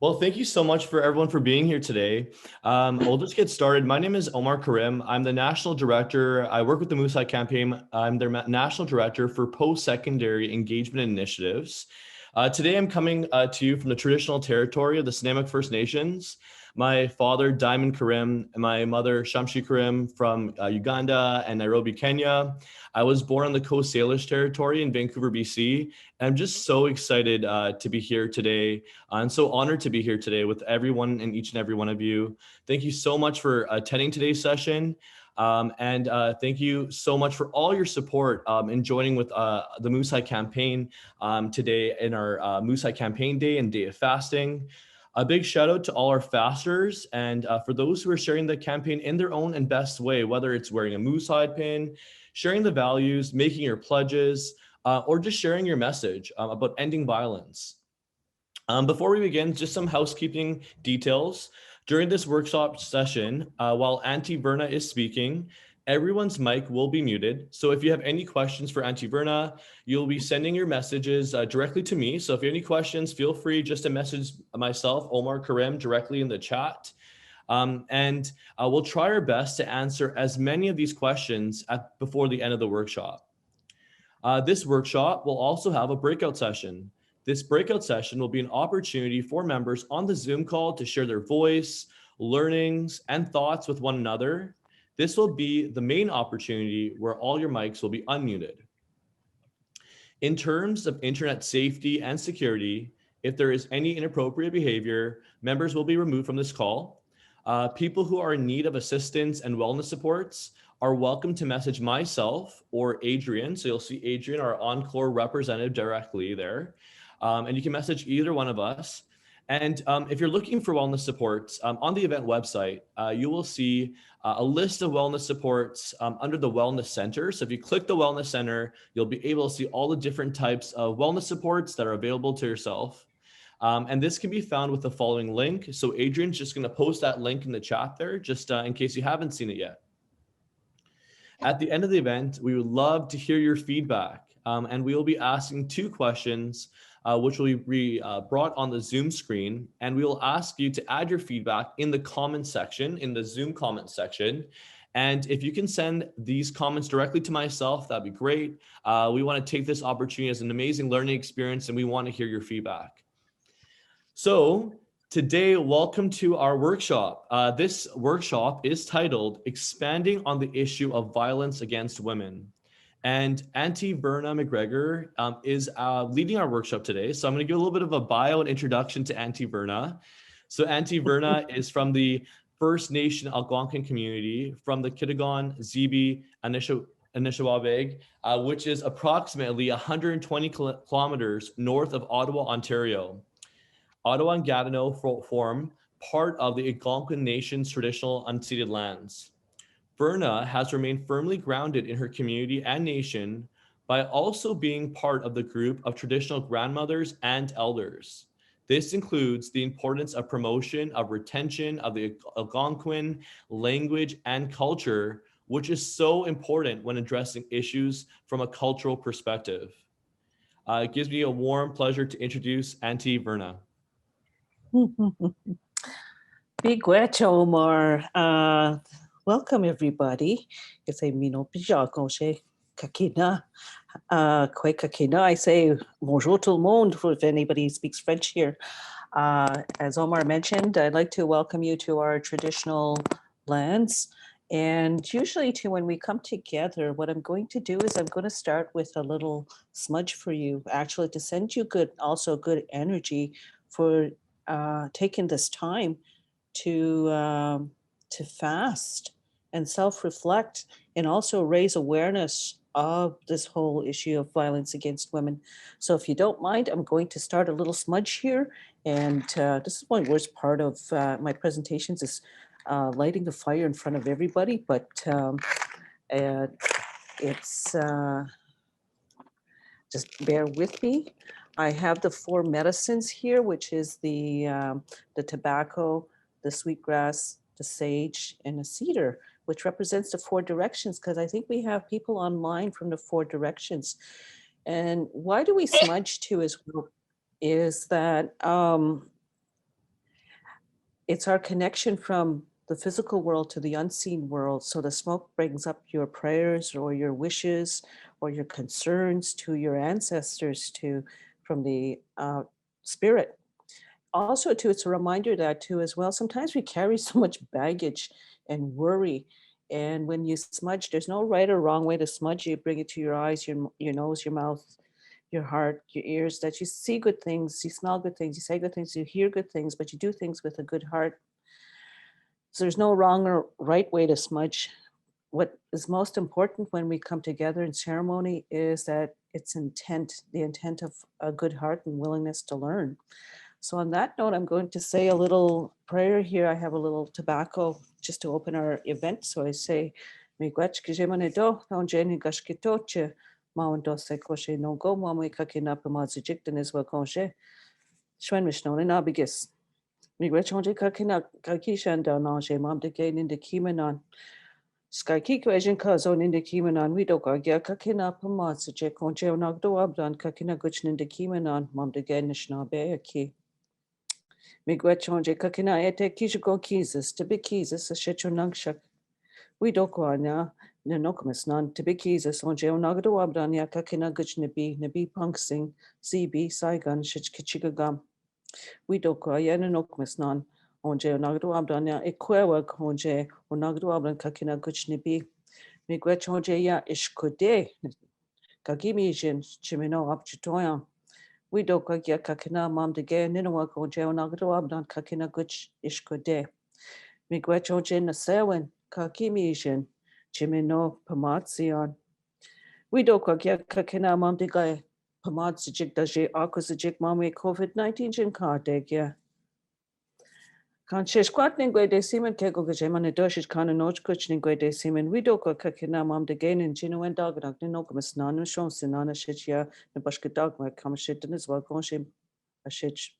Well, thank you so much for everyone for being here today. We'll just get started. My name is Omar Karim. I'm the National Director. I work with the Moosehide Campaign. I'm their National Director for Post-Secondary Engagement Initiatives. Today, I'm coming to you from the traditional territory of the Snuneymuxw First Nations. My father, Diamond Karim, and my mother, Shamshi Karim, from Uganda and Nairobi, Kenya. I was born on the Coast Salish territory in Vancouver, BC. And I'm just so excited to be here today. I'm so honored to be here today with everyone and each and every one of you. Thank you so much for attending today's session. And thank you so much for all your support in joining with the Moosehide campaign today in our Moosehide campaign day and day of fasting. A big shout out to all our fasters and for those who are sharing the campaign in their own and best way, whether it's wearing a Moosehide pin, sharing the values, making your pledges, or just sharing your message about ending violence. Before we begin, just some housekeeping details. During this workshop session, while Auntie Verna is speaking, everyone's mic will be muted. So if you have any questions for Auntie Verna, you'll be sending your messages directly to me. So if you have any questions, feel free just to message myself, Omar Karim, directly in the chat. And we'll try our best to answer as many of these questions before the end of the workshop. This workshop will also have a breakout session. This breakout session will be an opportunity for members on the Zoom call to share their voice, learnings, and thoughts with one another. This will be the main opportunity where all your mics will be unmuted. In terms of internet safety and security, if there is any inappropriate behavior, members will be removed from this call. People who are in need of assistance and wellness supports are welcome to message myself or Adrian. So you'll see Adrian, our Encore representative, directly there. And you can message either one of us. And if you're looking for wellness supports, on the event website, you will see a list of wellness supports under the Wellness Center. So if you click the Wellness Center, you'll be able to see all the different types of wellness supports that are available to yourself. And this can be found with the following link. So Adrian's just going to post that link in the chat there, just in case you haven't seen it yet. At the end of the event, we would love to hear your feedback. And we will be asking 2 questions which will be brought on the Zoom screen. And we will ask you to add your feedback in the comments section, in the Zoom comments section. And if you can send these comments directly to myself, that'd be great. We want to take this opportunity as an amazing learning experience, and we want to hear your feedback. So today, welcome to our workshop. This workshop is titled Expanding on the Issue of Violence Against Women. And Auntie Verna McGregor is leading our workshop today. So I'm going to give a little bit of a bio and introduction to Auntie Verna. So Auntie Verna is from the First Nation Algonquin community from the Kitigon, Zibi, Anishinaabe, which is approximately 120 kilometers north of Ottawa, Ontario. Ottawa and Gatineau form part of the Algonquin Nation's traditional unceded lands. Verna has remained firmly grounded in her community and nation by also being part of the group of traditional grandmothers and elders. This includes the importance of promotion of retention of the Algonquin language and culture, which is so important when addressing issues from a cultural perspective. It gives me a warm pleasure to introduce Auntie Verna. Big wetch, Omar. Welcome, everybody. It's a mino pijaco kakina. Kwe kakina. I say bonjour tout le monde if anybody speaks French here. As Omar mentioned, I'd like to welcome you to our traditional lands. And usually when we come together, what I'm going to do is I'm going to start with a little smudge for you, actually to send you good energy for taking this time to fast and self-reflect and also raise awareness of this whole issue of violence against women. So if you don't mind, I'm going to start a little smudge here. And this is my worst part of my presentations is lighting the fire in front of everybody, but it's just bear with me. I have the 4 medicines here, which is the tobacco, the sweetgrass, the sage, and the cedar, which represents the 4 directions, because I think we have people online from the 4 directions. And why do we smudge too as well is that it's our connection from the physical world to the unseen world. So the smoke brings up your prayers or your wishes or your concerns to your ancestors to from the spirit. Also, too, it's a reminder that too as well. Sometimes we carry so much baggage and worry. And when you smudge, there's no right or wrong way to smudge. You bring it to your eyes, your nose, your mouth, your heart, your ears, that you see good things, you smell good things, you say good things, you hear good things, but you do things with a good heart. So there's no wrong or right way to smudge. What is most important when we come together in ceremony is that it's intent, the intent of a good heart and willingness to learn. So on that note, I'm going to say a little prayer here. I have a little tobacco just to open our event. So I say, "Miigwech kijemanado, naonjeni gashkitoche, mawando se koshe no go, mami kakina pamazijiktan is wakonje, shwen mishnone nabigis. Miigwech onje kakina kakishanda nanje, mam de gain in the kimanon. Sky kikwejen kazo in the kimanon, we do gagya kakina pamazijik, onje onagdo abdan kakina guchin in the kimanon, mam de gain nishnabe aki. Miigwech kakina ete kishiko kizis, to be kizis, a shecho nangshak. We dokwana, nanokamis non, to be kizis, onje onagado abdanya kakina guch nabi punksing, CB, Saigon, shich We dokwa nanokamis non, onje onagado abdanya ekwewa onje onagado abdan kakina guch nabi. Miigwech ya ishkode, kagimijin, chimino abchitoyan. We do kagia kakina mam de ge ninawa ko je onagdo abdan kakina guch ishkode. Miigwech onje na sewen kakimijin chimino pamatsion. We do kagia kakina mam de ge pamatsijik daje akuzijik mame COVID-19 jin kardegya. Kan sheshkwat ningwe de simen kego gajemane doshish kana noch kuch ningwe de simen we do kakina mam de ge nin chino en dagnak ninokamas nanu shon sinana shitya ne bashkedag ma kamashit is welkonshim a shitch.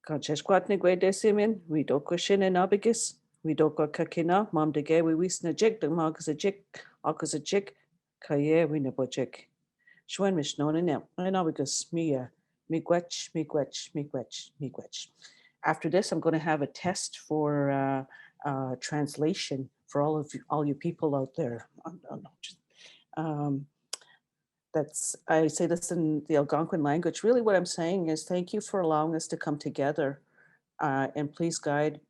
Kancheshkwatni Simin, we doko shin and abigis, we doko kakina, mam de gay, we wisna jig, the marcus a jig, akus a jig, kaye, we nebo jig. Shwen mishnon and em, and abigus, mia, miigwech. After this, I'm going to have a test for translation for all you people out there. Um, I say this in the Algonquin language. Really, what I'm saying is thank you for allowing us to come together, and please guide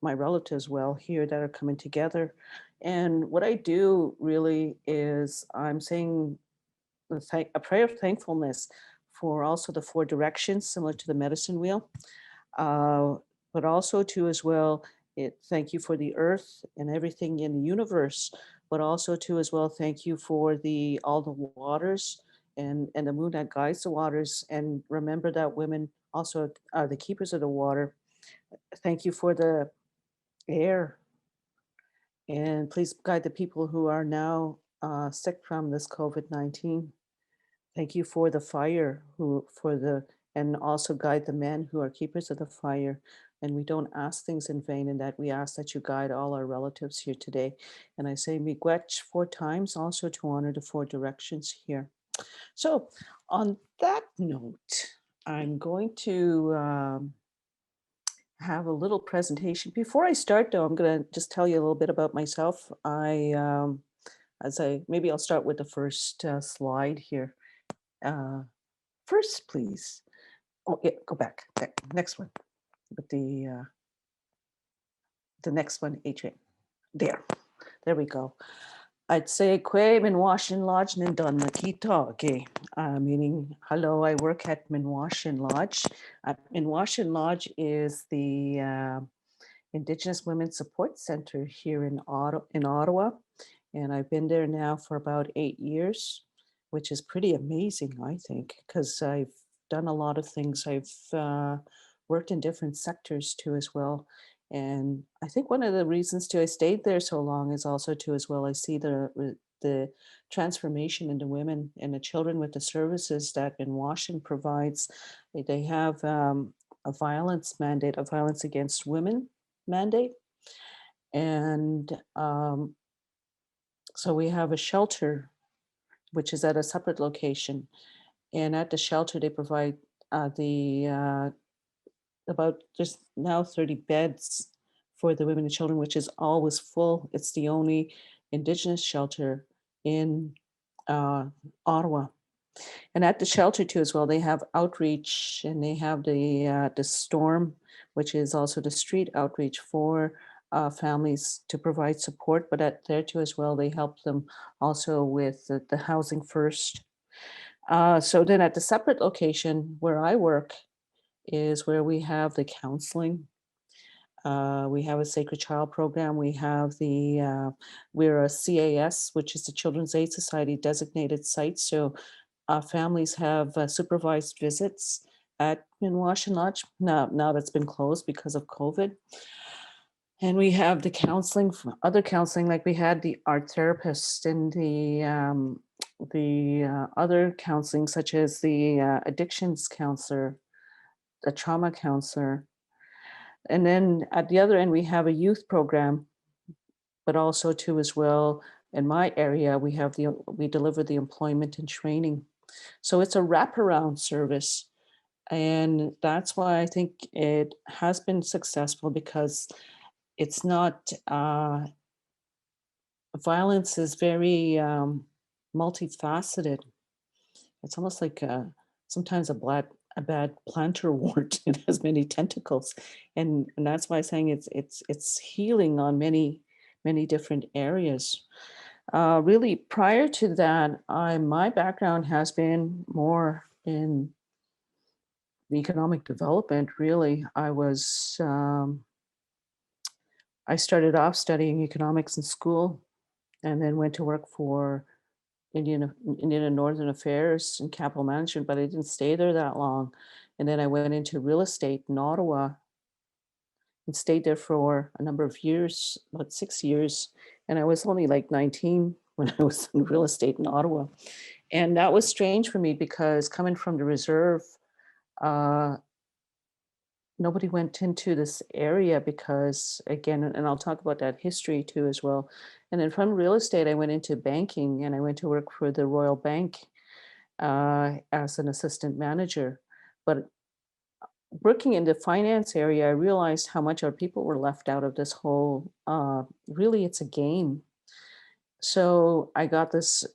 my relatives well here that are coming together. And what I do really is I'm saying a prayer of thankfulness for also the four directions, similar to the medicine wheel, uh, but also to as well. Thank you for the earth and everything in the universe, but also to as well. Thank you for all the waters and the moon that guides the waters. And remember that women also are the keepers of the water. Thank you for the air, and please guide the people who are now sick from this COVID-19. Thank you for the fire, and also guide the men who are keepers of the fire. And we don't ask things in vain, in that we ask that you guide all our relatives here today. And I say miigwech 4 times, also to honor the 4 directions here. So on that note, I'm going to have a little presentation. Before I start, though, I'm going to just tell you a little bit about myself. Maybe I'll start with the first slide here. First, please. Oh, yeah, go back. Next one. But the next one, Adrian. There we go. I'd say Kwe Minwashin Lodge Nindon Makita, okay. Meaning, hello, I work at Minwashin Lodge. Minwashin Lodge is the Indigenous Women's Support Center here in Ottawa. And I've been there now for about 8 years, which is pretty amazing, I think, because I've done a lot of things. I've worked in different sectors too as well. And I think one of the reasons too I stayed there so long is also too as well, I see the transformation in the women and the children with the services that Minwashin provides. They have a violence mandate, a violence against women mandate. And so we have a shelter, which is at a separate location. And at the shelter, they provide the about just now 30 beds for the women and children, which is always full. It's the only Indigenous shelter in uh, Ottawa. And at the shelter too, as well, they have outreach, and they have the storm, which is also the street outreach for families to provide support. But at there too, as well, they help them also with the housing first. So then at the separate location where I work is where we have the counseling. We have a Sacred Child program. We have we're a CAS, which is the Children's Aid Society designated site. So families have supervised visits at Minwash Lodge. Now that's been closed because of COVID. And we have the counseling, other counseling, like we had the art therapist and the other counseling, such as the addictions counselor, the trauma counselor. And then at the other end, we have a youth program, but also too as well, in my area, we deliver the employment and training. So it's a wraparound service. And that's why I think it has been successful, because it's not, violence is very multifaceted. It's almost like sometimes a bad planter wart. It has many tentacles, and that's why I'm saying it's healing on many different areas. Really, prior to that, my background has been more in the economic development. Really, I started off studying economics in school, and then went to work for Indian and Northern Affairs and capital management, but I didn't stay there that long. And then I went into real estate in Ottawa and stayed there for a number of years, about 6 years. And I was only like 19 when I was in real estate in Ottawa. And that was strange for me, because coming from the reserve, uh, nobody went into this area because, again, and I'll talk about that history too as well. And then from real estate, I went into banking, and I went to work for the Royal Bank as an assistant manager. But working in the finance area, I realized how much our people were left out of this whole, really, it's a game. So I got this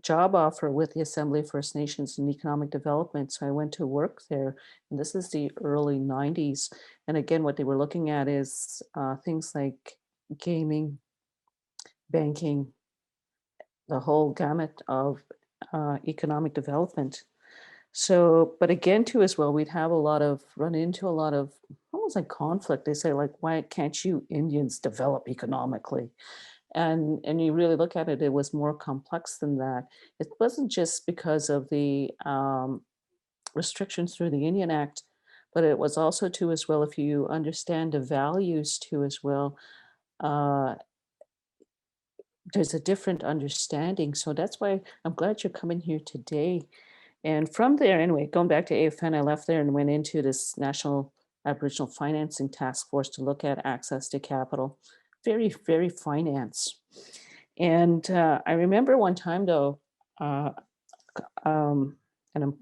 job offer with the Assembly of First Nations and Economic Development. So I went to work there, and this is the early 90s. And again, what they were looking at is things like gaming, banking, the whole gamut of economic development. So, but again, too, as well, we'd have run into a lot of almost like conflict. They say, like, why can't you Indians develop economically? And you really look at it, it was more complex than that. It wasn't just because of the restrictions through the Indian Act, but it was also too as well, if you understand the values too as well, uh, there's a different understanding. So that's why I'm glad you're coming here today. And from there, anyway, going back to AFN, I left there and went into this National Aboriginal Financing Task Force to look at access to capital, very finance. And I remember one time though, uh, um, and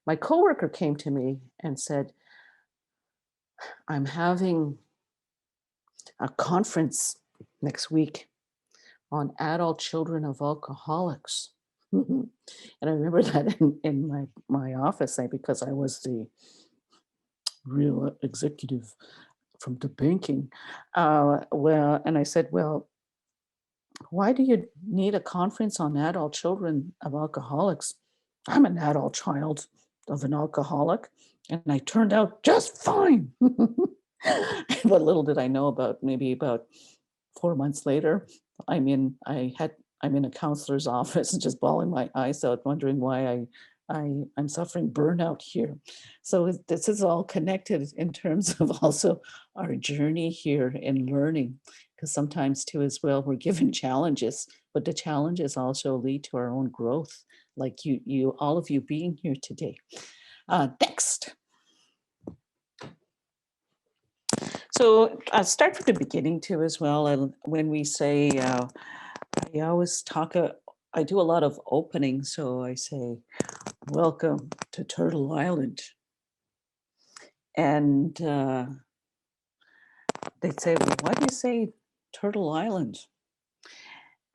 my coworker came to me and said, "I'm having a conference next week on adult children of alcoholics." And I remember that in my office, because I was the real executive from the banking. Well, and I said, "Well, why do you need a conference on adult children of alcoholics? I'm an adult child of an alcoholic, and I turned out just fine." But little did I know, maybe about 4 months later, I'm in a counselor's office, just bawling my eyes out, wondering why I'm suffering burnout here. So this is all connected in terms of also our journey here in learning, because sometimes too as well, we're given challenges, but the challenges also lead to our own growth, like all of you being here today. Next. So I'll start from the beginning too as well. And when we say, I always I do a lot of openings. So I say, welcome to Turtle Island. And they'd say, well, why do you say Turtle Island?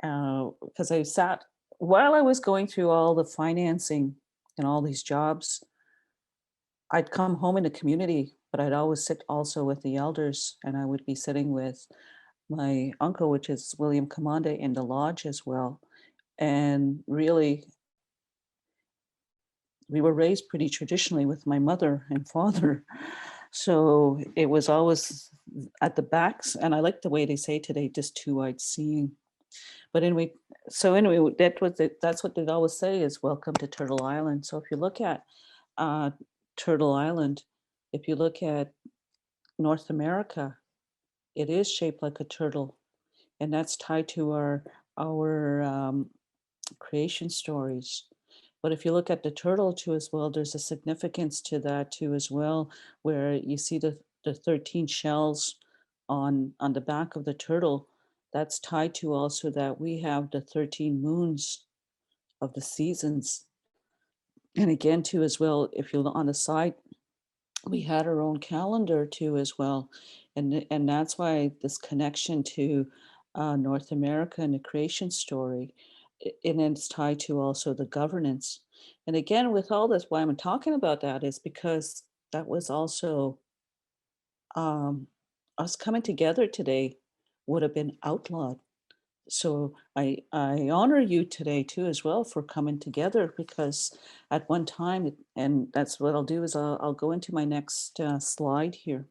Because I sat, while I was going through all the financing and all these jobs, I'd come home in the community, but I'd always sit also with the elders, and I would be sitting with my uncle, which is William Commanda, in the lodge as well. And really, we were raised pretty traditionally with my mother and father. So it was always at the backs. And I like the way they say today, just two-eyed seeing. But anyway, that's what they'd always say is welcome to Turtle Island. So if you look at uh, Turtle Island, if you look at North America, it is shaped like a turtle, and that's tied to our creation stories. But if you look at the turtle too as well, there's a significance to that too as well, where you see the 13 shells on the back of the turtle. That's tied to also that we have the 13 moons of the seasons. And again too as well, if you look on the side, we had our own calendar too as well. And that's why this connection to North America and the creation story, and it's tied to also the governance. And again, with all this, why I'm talking about that is because that was also um, us coming together today would have been outlawed. So I honor you today too as well for coming together, because at one time, and that's what I'll do is I'll go into my next slide here.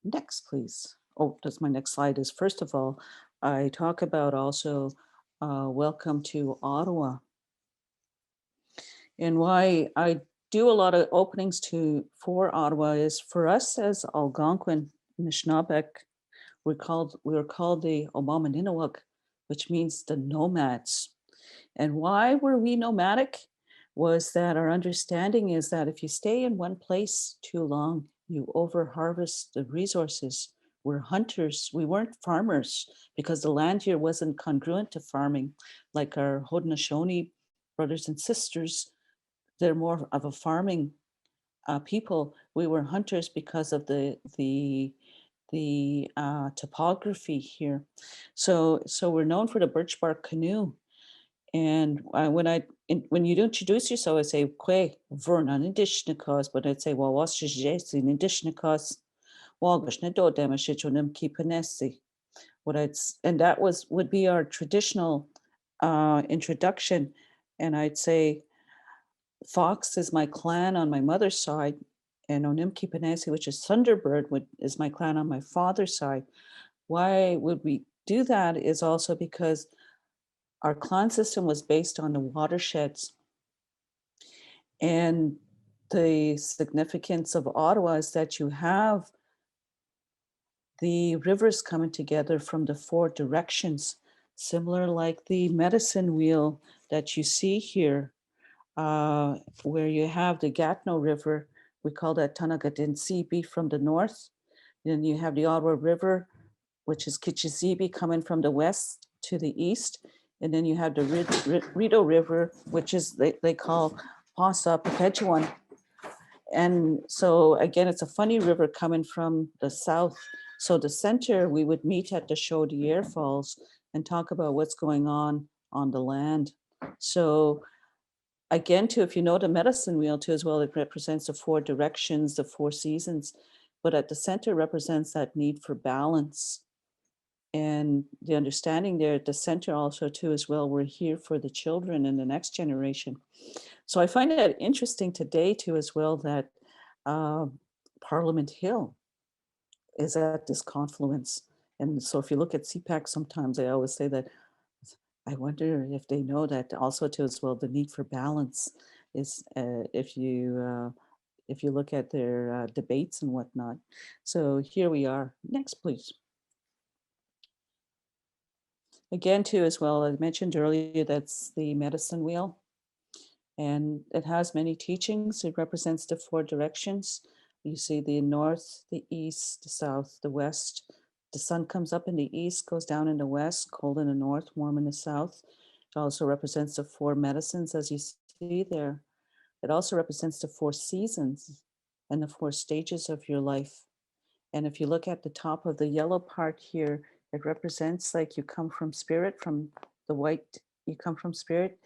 Next, please. Oh, that's my next slide is, first of all, I talk about also welcome to Ottawa, and why I do a lot of openings for Ottawa is for us as Algonquin Anishinaabeg. We were called the Omamaninawag, which means the nomads. And why were we nomadic? Was that our understanding is that if you stay in one place too long, you overharvest the resources. We're hunters. We weren't farmers because the land here wasn't congruent to farming. Like our Haudenosaunee brothers and sisters, they're more of a farming people. We were hunters because of the topography here. So we're known for the birch bark canoe. And when you introduce yourself, I say, "Kwe, Verna McGregor," but I'd say, "Well, what's Jesse McGregor? Wagosh na do dema shichonim kipanesi." And that would be our traditional introduction. And I'd say, Fox is my clan on my mother's side, and Onimki Panesi, which is Thunderbird, is my clan on my father's side. Why would we do that is also because our clan system was based on the watersheds. And the significance of Ottawa is that you have the rivers coming together from the four directions, similar like the medicine wheel that you see here, where you have the Gatineau River. We call that Tanagatinsibi from the north. Then you have the Ottawa River, which is Kichizibi, coming from the west to the east. And then you have the Rideau River, which is they call Pasa Perpetuan. And so again, it's a funny river coming from the south. So the center, we would meet at the Chaudière Falls and talk about what's going on the land. So again, too, if you know the medicine wheel too as well, it represents the four directions, the four seasons, but at the center represents that need for balance. And the understanding there at the center also too as well, we're here for the children and the next generation. So I find it interesting today too as well that uh, Parliament Hill is at this confluence. And so if you look at CPAC, sometimes I always say that I wonder if they know that also too as well, the need for balance is if you look at their debates and whatnot. So here we are. Next, please. Again, too, as well, I mentioned earlier, that's the medicine wheel. And it has many teachings. It represents the four directions. You see the north, the east, the south, the west. The sun comes up in the east, goes down in the west, cold in the north, warm in the south. It also represents the four medicines, as you see there. It also represents the four seasons. and the 4 stages of your life. And if you look at the top of the yellow part here, it represents like you come from spirit, from the white, you come from spirit,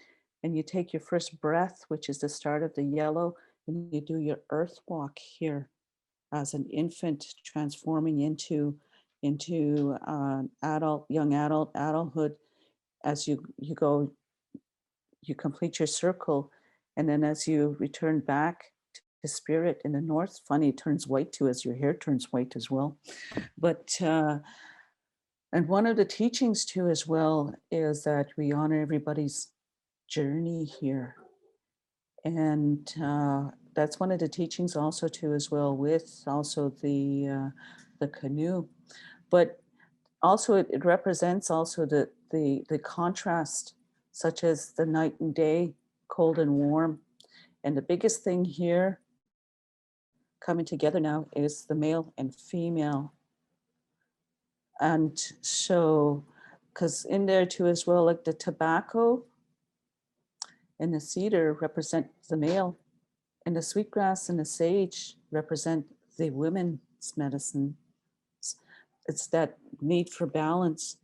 and you take your first breath, which is the start of the yellow, and you do your earth walk here as an infant transforming into adult, young adult, adulthood. As you go, you complete your circle, and then as you return back to spirit in the north, funny, it turns white too as your hair turns white as well. But and one of the teachings too as well is that we honor everybody's journey here, and that's one of the teachings also too as well, with also the canoe. But also it represents also the contrast, such as the night and day, cold and warm. And the biggest thing here coming together now is the male and female. And so, because in there too as well, like the tobacco and the cedar represent the male, and the sweetgrass and the sage represent the women's medicine. It's that need for balance.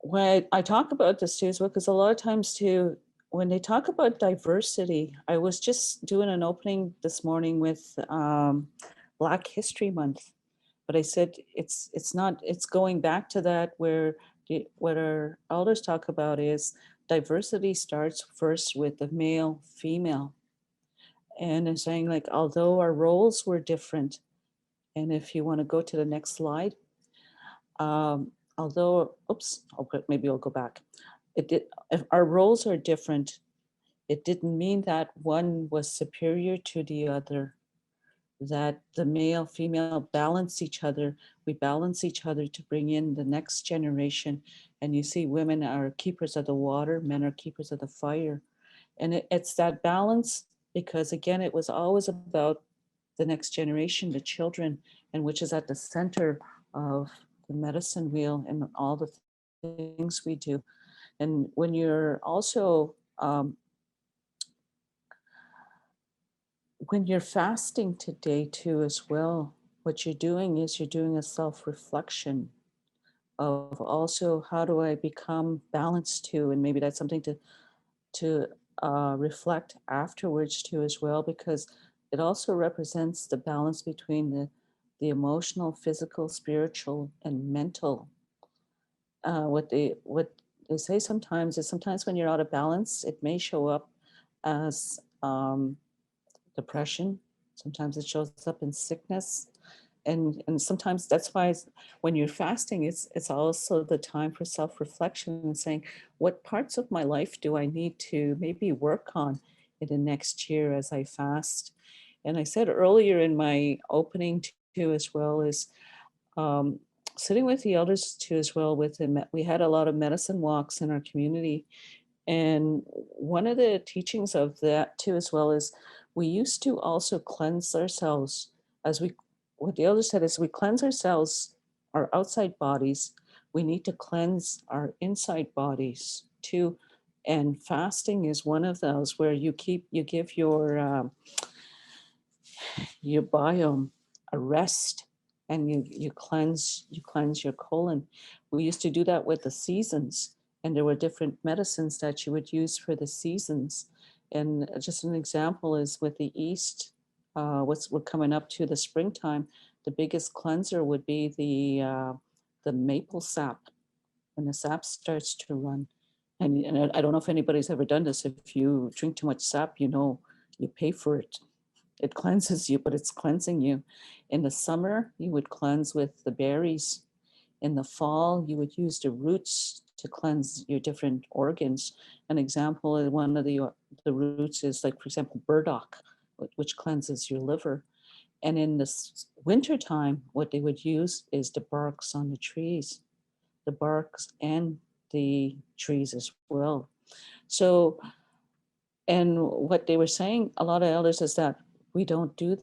When I talk about this too as well, because a lot of times too, when they talk about diversity, I was just doing an opening this morning with Black History Month, but I said it's not, it's going back to that where what our elders talk about is diversity starts first with the male, female, and I'm saying like although our roles were different, and if you want to go to the next slide, although, oops, maybe I'll go back. It did, if our roles are different, it didn't mean that one was superior to the other, that the male, female balance each other. We balance each other to bring in the next generation. And you see women are keepers of the water, men are keepers of the fire. And it's that balance, because again, it was always about the next generation, the children, and which is at the center of the medicine wheel and all the things we do. And when you're also, when you're fasting today too as well, what you're doing is you're doing a self-reflection of also how do I become balanced too, and maybe that's something to reflect afterwards too as well, because it also represents the balance between the emotional, physical, spiritual, and mental. What they say sometimes is sometimes when you're out of balance, it may show up as depression. Sometimes it shows up in sickness. And sometimes that's why when you're fasting, it's also the time for self-reflection and saying, what parts of my life do I need to maybe work on in the next year as I fast? And I said earlier in my opening too, as well as um, sitting with the elders too, as well with them. We had a lot of medicine walks in our community. And one of the teachings of that too, as well, is we used to also cleanse ourselves as we, what the elder said is we cleanse ourselves, our outside bodies, we need to cleanse our inside bodies too. And fasting is one of those where you give your biome a rest, and you cleanse your colon. We used to do that with the seasons, and there were different medicines that you would use for the seasons. And just an example is with the east, we're coming up to the springtime, the biggest cleanser would be the maple sap. When the sap starts to run, and I don't know if anybody's ever done this, if you drink too much sap, you know, you pay for it. It cleanses you, but it's cleansing you. In the summer, you would cleanse with the berries. In the fall, you would use the roots to cleanse your different organs. An example of one of the roots is like, for example, burdock, which cleanses your liver. And in the winter time, what they would use is the barks on the trees, the barks and the trees as well. So, and what they were saying, a lot of elders, is that we don't do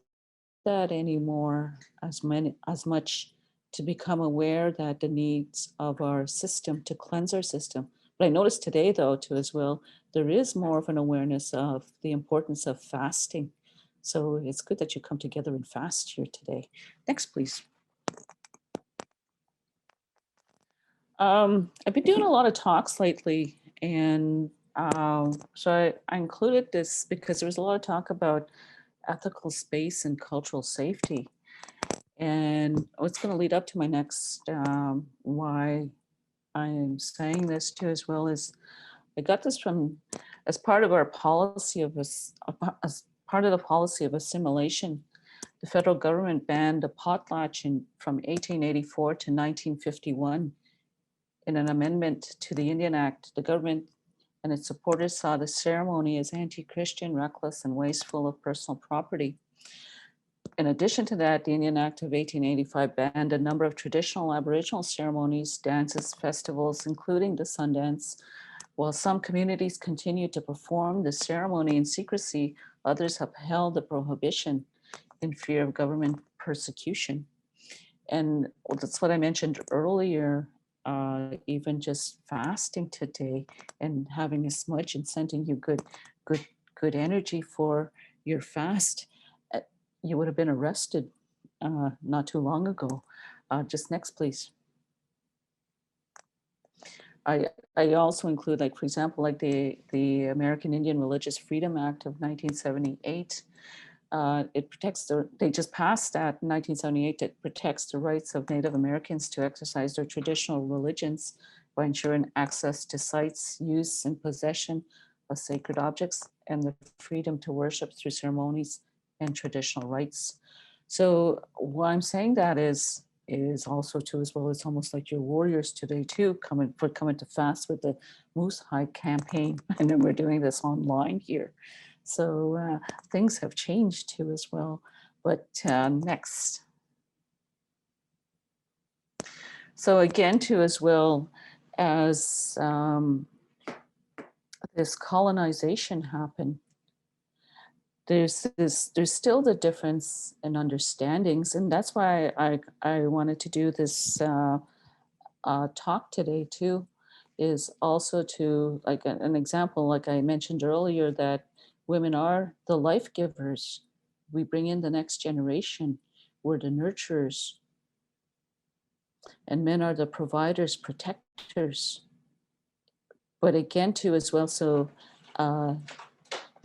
that anymore as much, to become aware that the needs of our system, to cleanse our system. But I noticed today though too as well, there is more of an awareness of the importance of fasting, So it's good that you come together and fast here today. Next, please. I've been doing a lot of talks lately, and so I included this because there was a lot of talk about ethical space and cultural safety. And what's going to lead up to my next why I'm saying this too as well is I got this from as part of our policy of as part of the policy of assimilation. The federal government banned a potlatch from 1884 to 1951. In an amendment to the Indian Act, the government and its supporters saw the ceremony as anti-Christian, reckless, and wasteful of personal property. In addition to that, the Indian Act of 1885 banned a number of traditional Aboriginal ceremonies, dances, festivals, including the Sundance. While some communities continued to perform the ceremony in secrecy, others upheld the prohibition in fear of government persecution. And that's what I mentioned earlier, even just fasting today and having a smudge and sending you good energy for your fast. You would have been arrested not too long ago. Just next, please. I also include, like, for example, like the American Indian Religious Freedom Act of 1978. It protects they just passed that in 1978. It protects the rights of Native Americans to exercise their traditional religions by ensuring access to sites, use, and possession of sacred objects, and the freedom to worship through ceremonies and traditional rites. So why I'm saying that is also too, as well, it's almost like your warriors today too, coming to fast with the Moose Hide campaign. And then we're doing this online here. So things have changed too as well. But next. So again too, as well as this colonization happened, there's still the difference in understandings, and that's why I wanted to do this talk today too, is also to, like, an example, like I mentioned earlier, that women are the life givers. We bring in the next generation. We're the nurturers, and men are the providers, protectors. But again too as well, so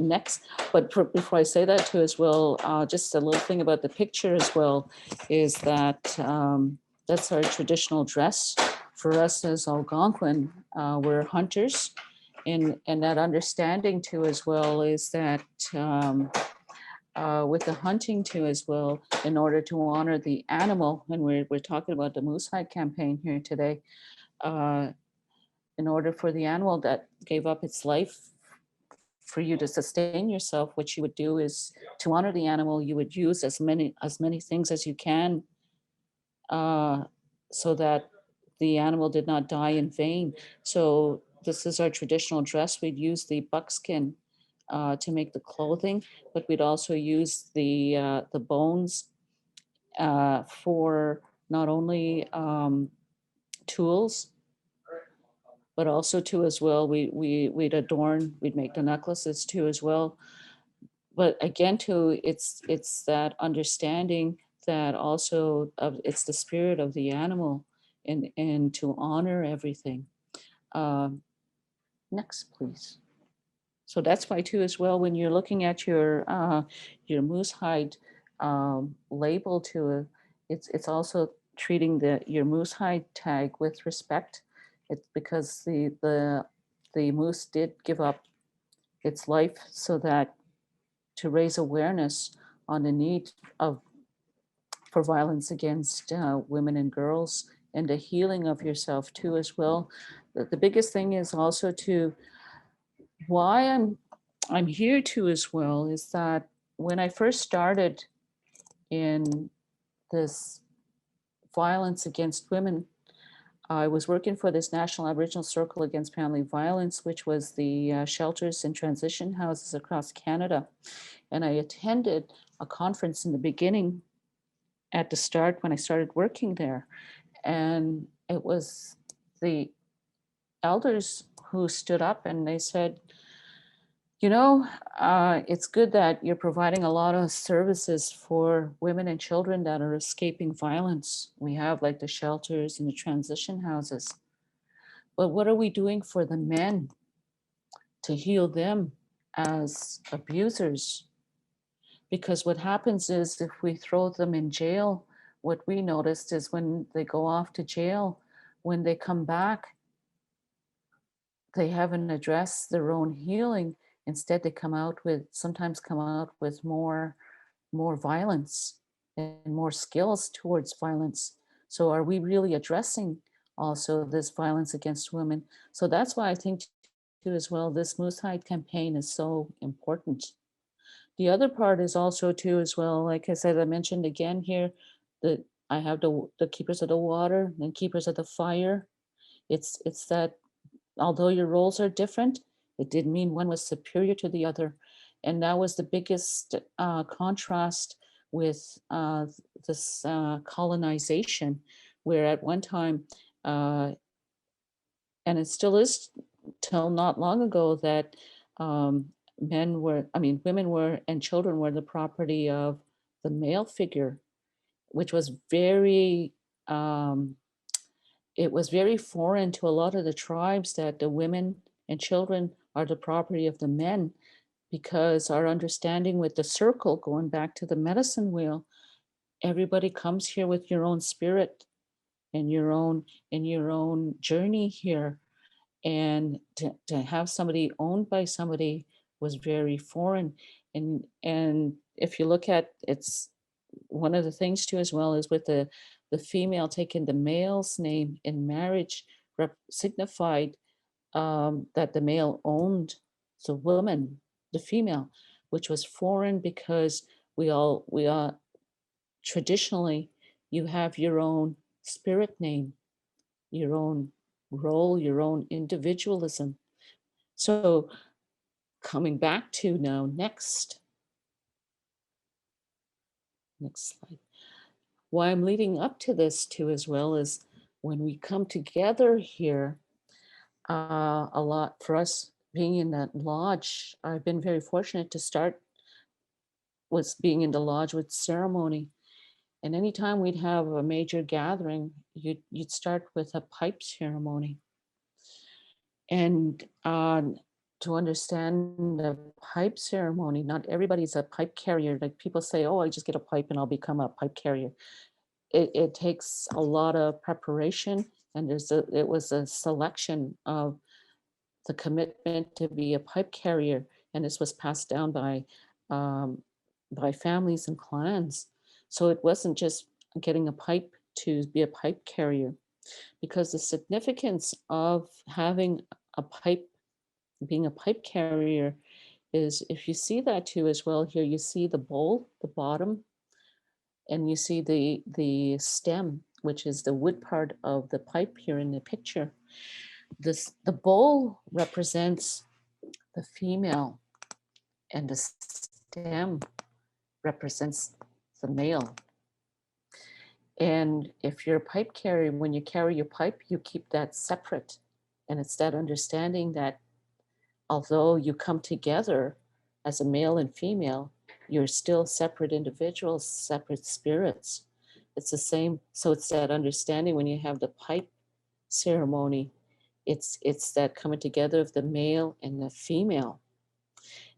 next, but before I say that too as well, just a little thing about the picture as well is that that's our traditional dress. For us as Algonquin, we're hunters, and that understanding too as well is that with the hunting too as well, in order to honor the animal, and we're talking about the Moose Hide campaign here today, in order for the animal that gave up its life for you to sustain yourself, what you would do is to honor the animal, you would use as many things as you can, so that the animal did not die in vain. So this is our traditional dress. We'd use the buckskin to make the clothing, but we'd also use the bones for not only tools, but also too as well, we'd adorn, we'd make the necklaces too as well. But again too, it's that understanding that also it's the spirit of the animal, and to honor everything. Next, please. So that's why too as well, when you're looking at your moose hide label to it's also treating your moose hide tag with respect. It's because the moose did give up its life so that to raise awareness on the need for violence against women and girls, and the healing of yourself too as well. The biggest thing is also to why I'm here too as well is that when I first started in this violence against women, I was working for this National Aboriginal Circle Against Family Violence, which was the shelters and transition houses across Canada. And I attended a conference in the beginning at the start when I started working there. And it was the elders who stood up and they said, You know, it's good that you're providing a lot of services for women and children that are escaping violence. We have like the shelters and the transition houses. But what are we doing for the men to heal them as abusers? Because what happens is if we throw them in jail, what we noticed is when they go off to jail, when they come back, they haven't addressed their own healing. Instead, they sometimes come out with more violence and more skills towards violence. So are we really addressing also this violence against women? So that's why I think too as well, this Moose Hide campaign is so important. The other part is also too as well, like I said, I mentioned again here, that I have the keepers of the water and keepers of the fire. It's that although your roles are different, it didn't mean one was superior to the other. And that was the biggest contrast with this colonization, where at one time, uh, and it still is till not long ago, that women were, and children were the property of the male figure, which was um, it was very foreign to a lot of the tribes that the women and children are the property of the men, because our understanding with the circle, going back to the medicine wheel, everybody comes here with your own spirit and your own journey here. And to have somebody owned by somebody was very foreign. And if you look at, it's one of the things too as well, is with the female taking the male's name in marriage, signified that the male owned the woman, the female, which was foreign, because we all traditionally, you have your own spirit name, your own role, your own individualism. So coming back to now, next slide. Why I'm leading up to this too as well is when we come together here, a lot for us being in that lodge. I've been very fortunate to start with being in the lodge with ceremony. And anytime we'd have a major gathering, you'd start with a pipe ceremony. And to understand the pipe ceremony, not everybody's a pipe carrier. Like people say, oh, I just get a pipe and I'll become a pipe carrier. It takes a lot of preparation, and it was a selection of the commitment to be a pipe carrier, and this was passed down um, by families and clans. So it wasn't just getting a pipe to be a pipe carrier, because the significance of having a pipe, being a pipe carrier, is, if you see that too as well here, you see the bowl, the bottom, and you see the stem, which is the wood part of the pipe here in the picture. The bowl represents the female, and the stem represents the male. And if you're a pipe carrier, when you carry your pipe, you keep that separate. And it's that understanding that although you come together as a male and female, you're still separate individuals, separate spirits. It's the same. So it's that understanding when you have the pipe ceremony, it's that coming together of the male and the female.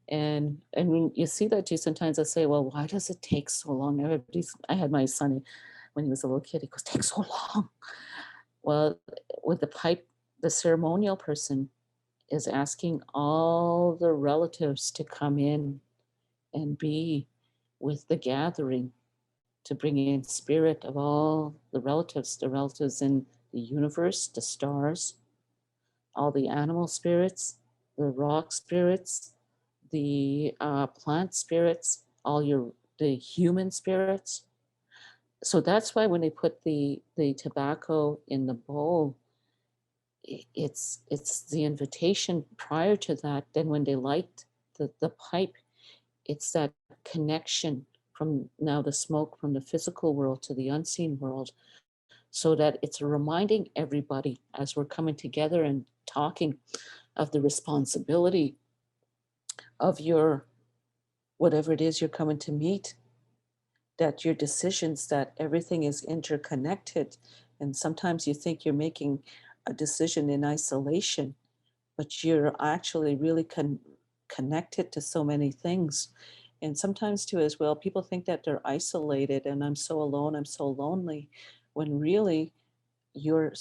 And when you see that too, sometimes I say, well, why does it take so long? I had my son when he was a little kid, he goes, takes so long. Well, with the pipe, the ceremonial person is asking all the relatives to come in and be with the gathering, to bring in spirit of all the relatives in the universe, the stars, all the animal spirits, the rock spirits, the plant spirits, the human spirits. So that's why when they put the tobacco in the bowl, it's the invitation prior to that. Then when they light the pipe, it's that connection from now the smoke from the physical world to the unseen world, so that it's reminding everybody as we're coming together and talking of the responsibility of your, whatever it is you're coming to meet, that your decisions, that everything is interconnected. And sometimes you think you're making a decision in isolation, but you're actually really connected to so many things. And sometimes too as well, people think that they're isolated and I'm so alone, I'm so lonely, when really you're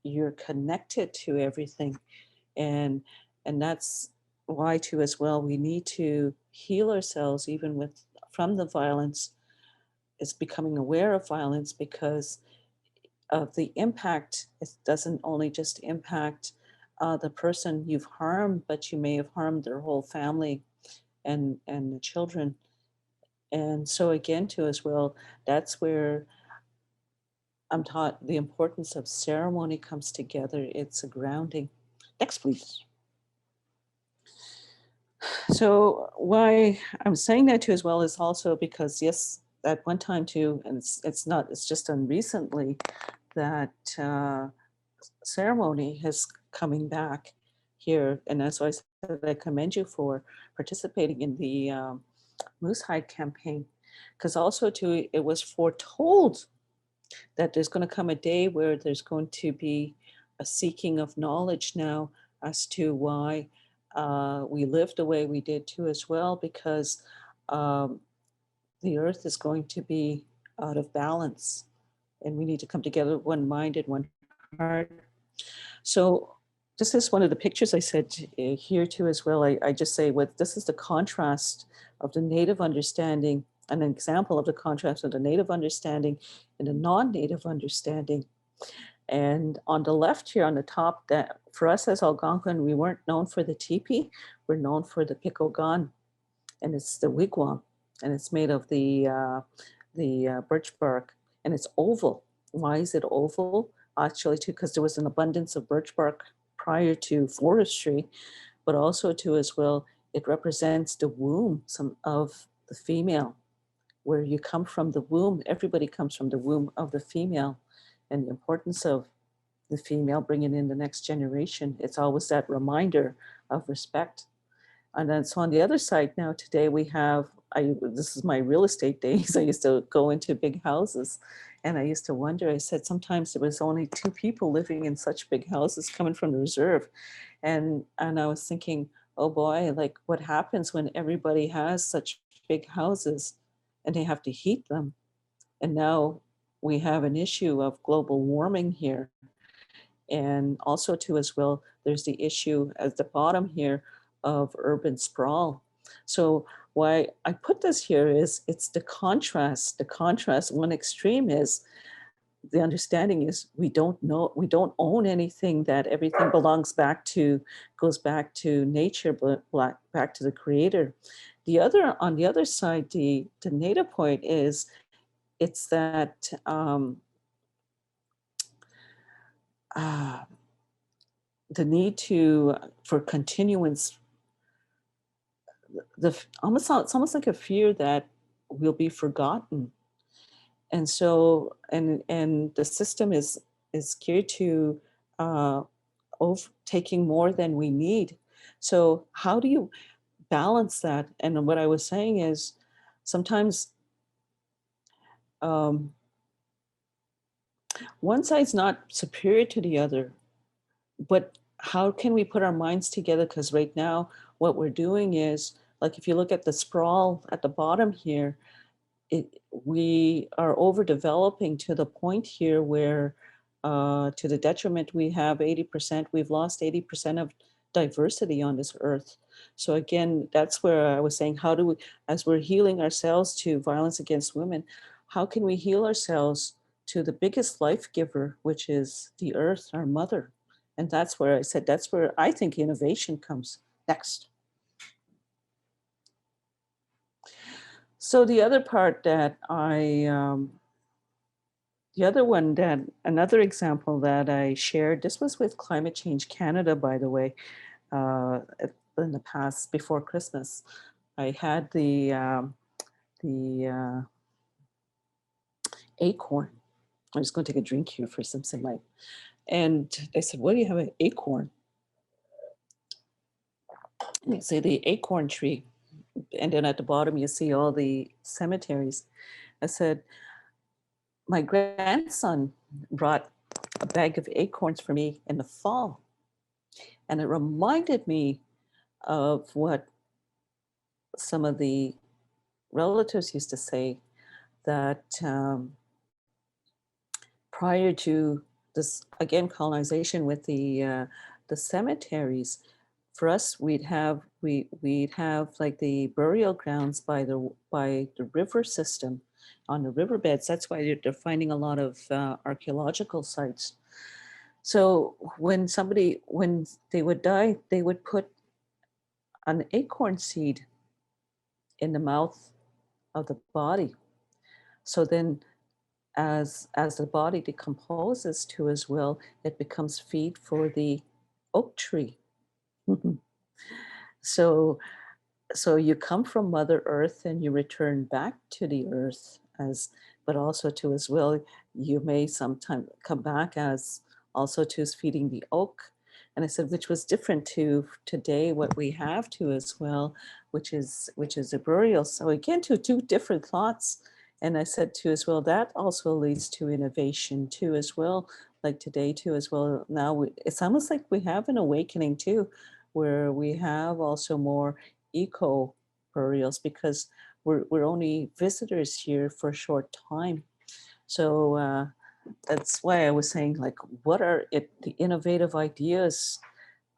you're connected to everything. And that's why too as well, we need to heal ourselves even with from the violence, is becoming aware of violence, because of the impact. It doesn't only just impact the person you've harmed, but you may have harmed their whole family and the children. And so again, too, as well, that's where I'm taught the importance of ceremony comes together. It's a grounding. Next, please. So why I'm saying that too as well is also because yes, at one time too, and it's not, it's just done recently, that ceremony is coming back here. And that's why I said I commend you for participating in the Moose Hide campaign. Because also too, it was foretold that there's going to come a day where there's going to be a seeking of knowledge now as to why we lived the way we did too as well, because um, the earth is going to be out of balance and we need to come together, one mind and one heart. So this is one of the pictures I said here too as well. I just say what this is the contrast of the native understanding, an example of the contrast of the native understanding and the non-native understanding. And on the left here on the top, that for us as Algonquin, we weren't known for the teepee, we're known for the pikogan, and it's the wigwam, and it's made of the birch bark, and it's oval. Why is it oval? Actually, too, because there was an abundance of birch bark prior to forestry, but also too as well, it represents the womb some of the female, where you come from the womb. Everybody comes from the womb of the female, and the importance of the female bringing in the next generation. It's always that reminder of respect. And then so on the other side now today we have, this is my real estate days. I used to go into big houses and I used to wonder, I said, sometimes there was only two people living in such big houses coming from the reserve. And I was thinking, oh boy, like what happens when everybody has such big houses and they have to heat them? And now we have an issue of global warming here. And also too as well, there's the issue at the bottom here of urban sprawl. So why I put this here is it's the contrast. The contrast, one extreme is the understanding is we don't know, we don't own anything, that everything belongs back to, goes back to nature, but back to the creator. The other, on the other side, the native point is it's that uh, the need to for continuance, it's almost like a fear that we'll be forgotten. And so and the system is geared to uh taking more than we need. So how do you balance that? And what I was saying is sometimes um one side's not superior to the other, but how can we put our minds together? Because right now, what we're doing is, like, if you look at the sprawl at the bottom here, we are overdeveloping to the point here where, to the detriment, we have 80%, we've lost 80% of diversity on this earth. So again, that's where I was saying, how do we, as we're healing ourselves to violence against women, how can we heal ourselves to the biggest life giver, which is the earth, our mother? And that's where I said, that's where I think innovation comes next. So the other part that the other one, that another example that I shared, this was with Climate Change Canada, by the way, in the past, before Christmas. I had the acorn. I'm just going to take a drink here for some sunlight. And they said, "What do you have an acorn?" And you see the acorn tree, and then at the bottom you see all the cemeteries. I said, my grandson brought a bag of acorns for me in the fall. And it reminded me of what some of the relatives used to say, that prior to this, again, colonization with the cemeteries, for us, we'd have like the burial grounds by the river system, on the riverbeds. That's why they're finding a lot of archaeological sites. So when they would die, they would put an acorn seed in the mouth of the body. So then as the body decomposes too as well, it becomes feed for the oak tree. So so you come from Mother Earth and you return back to the earth, as but also to as well, you may sometime come back as also to feeding the oak. And I said, which was different to today, what we have to as well, which is a burial. So again, two different thoughts. And I said too as well, that also leads to innovation too as well, like today too as well. Now it's almost like we have an awakening too, where we have also more eco burials, because we're only visitors here for a short time. So that's why I was saying, like, what are the innovative ideas,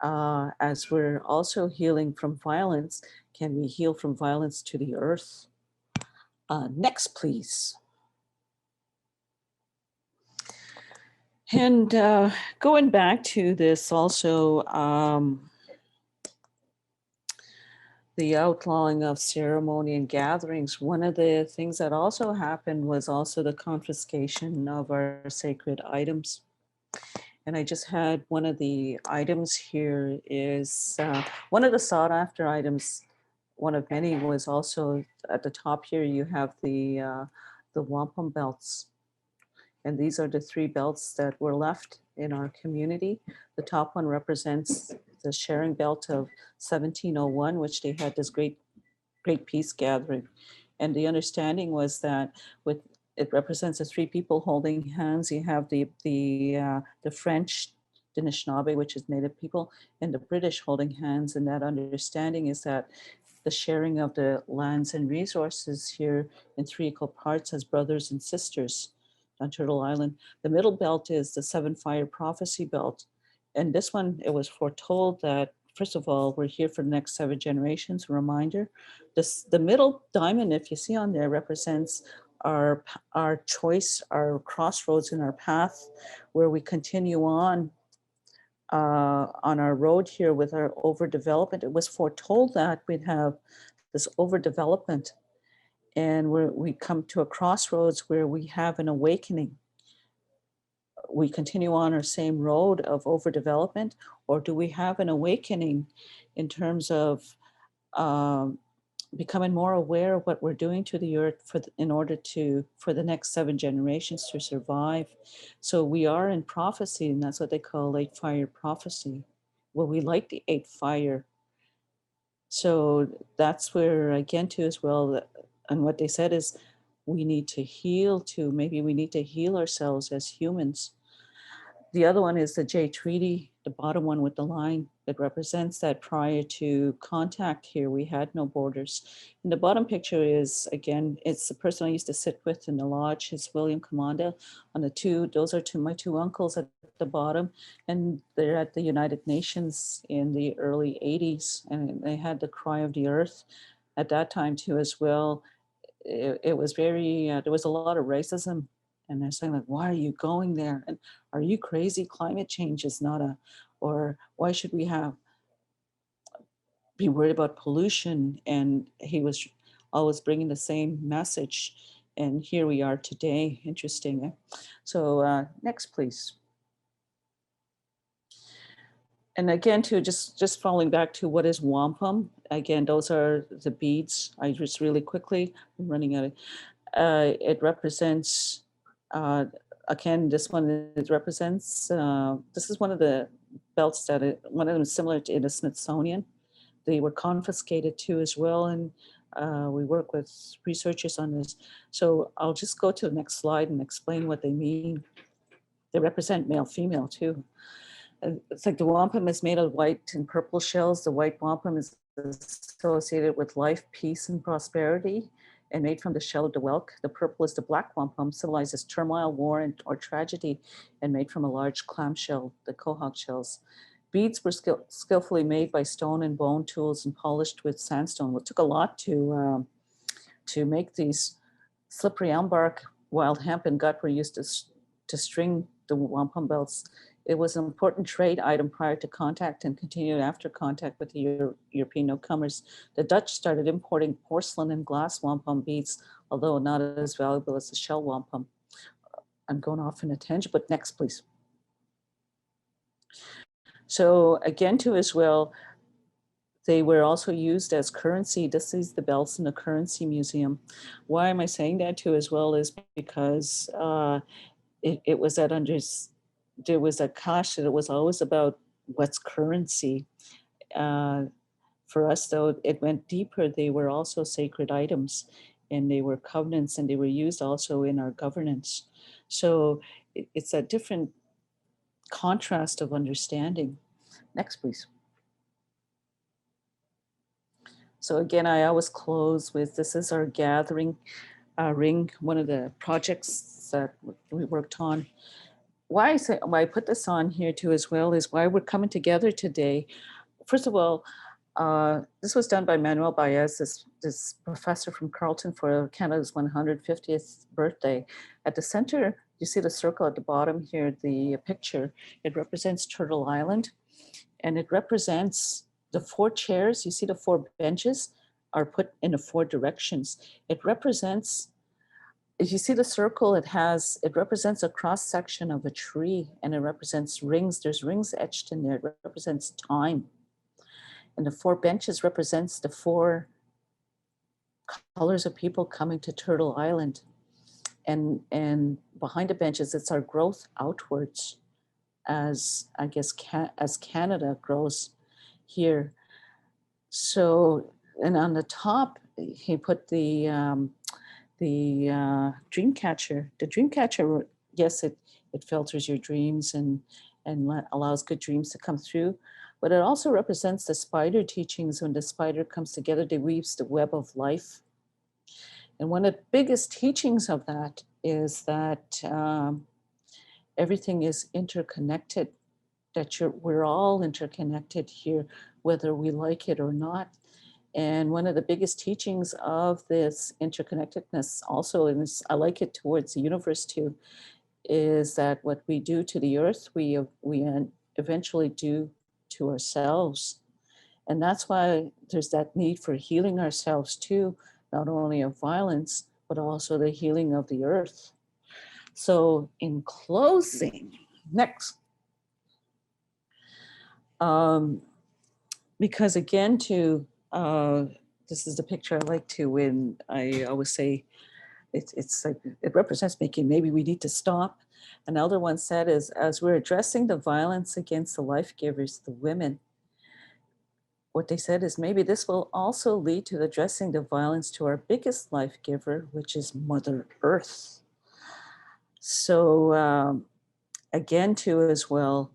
as we're also healing from violence? Can we heal from violence to the earth? Next, please. And going back to this also, the outlawing of ceremony and gatherings, one of the things that also happened was also the confiscation of our sacred items. And I just had one of the items here is one of the sought after items. One of many was also at the top here. You have the wampum belts, and these are the 3 belts that were left in our community. The top one represents the sharing belt of 1701, which they had this great peace gathering. And the understanding was that with it represents the 3 people holding hands. You have the French, the Anishinaabe, which is Native people, and the British holding hands. And that understanding is that the sharing of the lands and resources here in 3 equal parts as brothers and sisters on Turtle Island. The middle belt is the 7 fire prophecy belt. And this one, it was foretold that, first of all, we're here for the next 7 generations, a reminder. The middle diamond, if you see on there, represents our choice, our crossroads in our path, where we continue on our road here with our overdevelopment. It was foretold that we'd have this overdevelopment, and we come to a crossroads where we have an awakening. We continue on our same road of overdevelopment, or do we have an awakening in terms of becoming more aware of what we're doing to the earth in order for the next 7 generations to survive? So we are in prophecy, and that's what they call late fire prophecy. Well, we like the 8th fire. So that's where, again, too, as well, and what they said is we need to heal too. Maybe we need to heal ourselves as humans. The other one is the J Treaty, the bottom one with the line that represents that prior to contact here, we had no borders. And the bottom picture is, again, it's the person I used to sit with in the lodge, is William Commanda. On the 2, those are my 2 uncles at the bottom, and they're at the United Nations in the early 80s, and they had the cry of the earth at that time too as well. It was very, there was a lot of racism, and they're saying, like, why are you going there? And are you crazy? Climate change is not or why should we be worried about pollution? And he was always bringing the same message. And here we are today. Interesting. So next, please. And again, to just falling back to what is wampum. Again, those are the beads. I just really quickly, I'm running out of, it represents, again, this one, it represents, this is one of the belts one of them is similar to the Smithsonian, they were confiscated too as well. And we work with researchers on this. So I'll just go to the next slide and explain what they mean. They represent male, female too. It's like the wampum is made of white and purple shells. The white wampum is associated with life, peace, and prosperity, and made from the shell of the whelk. The purple is the black wampum, symbolizes turmoil, war, or tragedy, and made from a large clamshell, the quahog shells. Beads were skillfully made by stone and bone tools and polished with sandstone. It took a lot to make these. Slippery elm bark, wild hemp, and gut were used to string the wampum belts. It was an important trade item prior to contact and continued after contact with the European newcomers. The Dutch started importing porcelain and glass wampum beads, although not as valuable as the shell wampum. I'm going off in a tangent, but next, please. So again, too, as well, they were also used as currency. This is the belts in the currency museum. Why am I saying that too as well is because it was that there was a cash that it was always about what's currency. For us though, it went deeper. They were also sacred items and they were covenants and they were used also in our governance. So it's a different contrast of understanding. Next, please. So again, I always close with, this is our gathering ring, one of the projects that we worked on. Why I put this on here too as well is why we're coming together today. First of all, this was done by Manuel Baez, this professor from Carleton for Canada's 150th birthday. At the center, you see the circle at the bottom here, the picture, it represents Turtle Island and it represents the 4 chairs. You see the 4 benches are put in the 4 directions. It represents, if you see the circle, it represents a cross section of a tree and it represents rings. There's rings etched in there. It represents time. And the 4 benches represents the 4 colors of people coming to Turtle Island. And behind the benches, it's our growth outwards as, I guess, as Canada grows here. So, and on the top, he put the dream catcher. The dream catcher, yes, it filters your dreams and allows good dreams to come through. But it also represents the spider teachings. When the spider comes together, it weaves the web of life. And one of the biggest teachings of that is that everything is interconnected, that we're all interconnected here, whether we like it or not. And one of the biggest teachings of this interconnectedness also, and I like it towards the universe too, is that what we do to the earth, we eventually do to ourselves. And that's why there's that need for healing ourselves too, not only of violence, but also the healing of the earth. So in closing, next. Because again, this is the picture I like to, when I always say, it's like, it represents making, maybe we need to stop. An elder once said is, as we're addressing the violence against the life givers, the women, what they said is maybe this will also lead to addressing the violence to our biggest life giver, which is Mother Earth. So again, too, as well,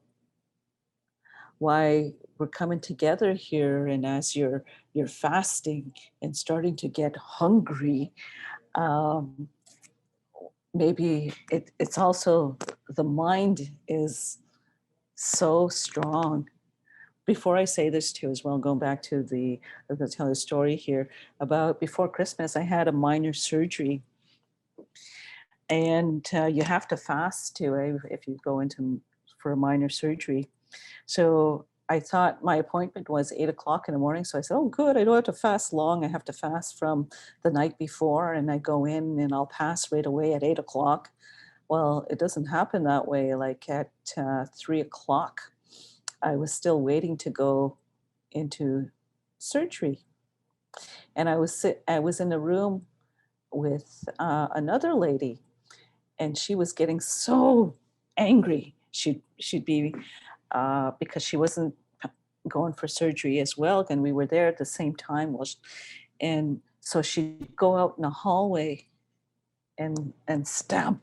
why we're coming together here, and as you're fasting and starting to get hungry, maybe it's also the mind is so strong. Before I say this too as well, going back to I'm going to tell a story here about before Christmas, I had a minor surgery. And you have to fast too if you go into for a minor surgery. So I thought my appointment was 8 o'clock in the morning. So I said, oh, good, I don't have to fast long. I have to fast from the night before, and I go in and I'll pass right away at 8 o'clock. Well, it doesn't happen that way. Like at 3 o'clock, I was still waiting to go into surgery. And I was in a room with another lady, and she was getting so angry. She'd be, because she wasn't going for surgery as well, and we were there at the same time. And so she'd go out in the hallway and stamp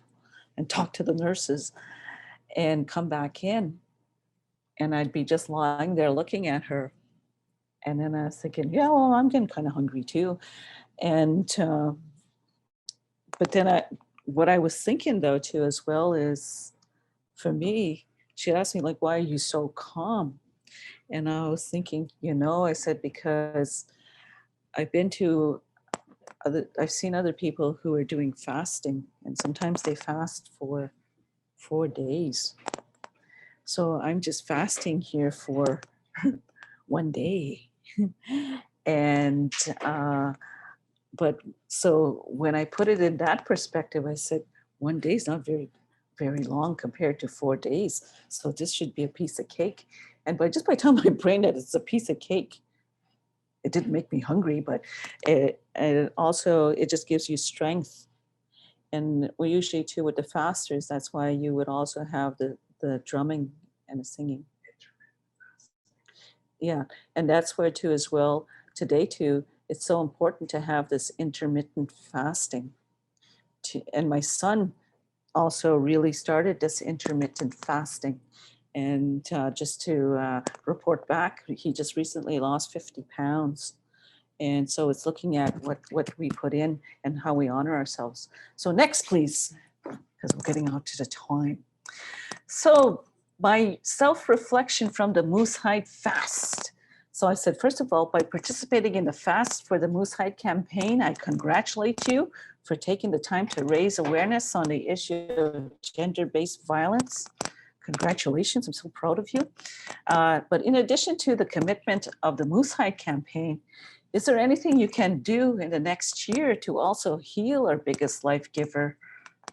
and talk to the nurses and come back in. And I'd be just lying there looking at her. And then I was thinking, yeah, well, I'm getting kind of hungry too. And, but then what I was thinking though too as well is, for me, she asked me like, why are you so calm? And I was thinking, I said, because I've seen other people who are doing fasting, and sometimes they fast for 4 days. So I'm just fasting here for one day. And, but so when I put it in that perspective, I said, one day is not very, very long compared to 4 days. So this should be a piece of cake. And just by telling my brain that it's a piece of cake, it didn't make me hungry, but it just gives you strength. And we usually too with the fasters, that's why you would also have the drumming and the singing. Yeah, and that's where too as well, today too, it's so important to have this intermittent fasting. And my son also really started this intermittent fasting. And just to report back, he just recently lost 50 pounds. And so it's looking at what we put in and how we honor ourselves. So next, please, because we're getting out to the time. So my self-reflection from the Moose Hide Fast. So I said, first of all, by participating in the fast for the Moose Hide campaign, I congratulate you for taking the time to raise awareness on the issue of gender-based violence. Congratulations, I'm so proud of you. But in addition to the commitment of the Moose Hide campaign, is there anything you can do in the next year to also heal our biggest life giver,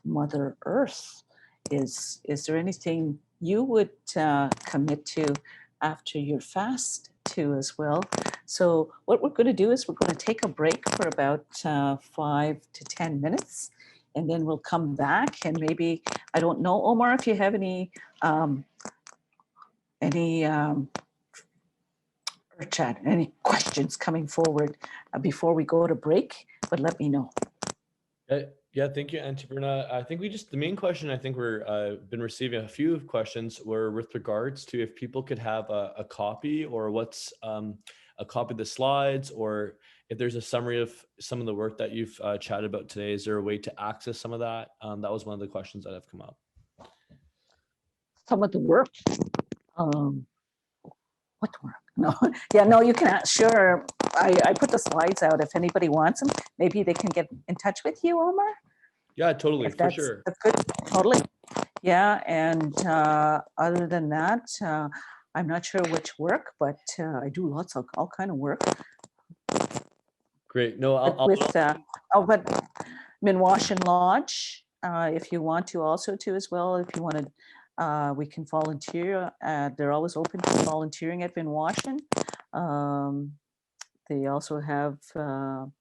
Mother Earth? Is there anything you would commit to after your fast too as well? So what we're going to do is we're going to take a break for about 5 to 10 minutes, and then we'll come back and maybe, I don't know, Omar, if you have any or chat, any questions coming forward before we go to break, but let me know. Yeah, thank you, Auntie Verna. I think the main question I think we're been receiving a few questions were with regards to if people could have a copy, or what's a copy of the slides, or if there's a summary of some of the work that you've chatted about today. Is there a way to access some of that? That was one of the questions that have come up. Some of the work. What work? No, yeah, no, you can, sure. I put the slides out. If anybody wants them, maybe they can get in touch with you, Omar. Yeah, totally, for sure. That's good, totally. Yeah, and other than that, I'm not sure which work, but I do lots of all kind of work. Great. No, but Minwashin Lodge, if you want to also too as well, if you want to, we can volunteer. They're always open to volunteering at Minwashin. They also have the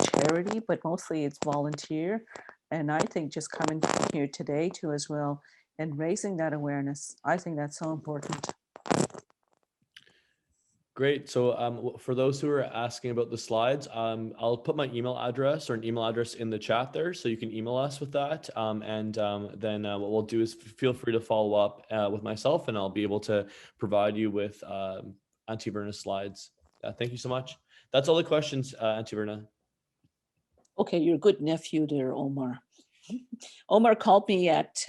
charity, but mostly it's volunteer. And I think just coming here today too as well and raising that awareness, I think that's so important. Great. So for those who are asking about the slides, I'll put my email address or an email address in the chat there, so you can email us with that. Then what we'll do is feel free to follow up with myself, and I'll be able to provide you with Auntie Verna's slides. Thank you so much. That's all the questions, Auntie Verna. Okay, you're a good nephew there, Omar. Omar called me at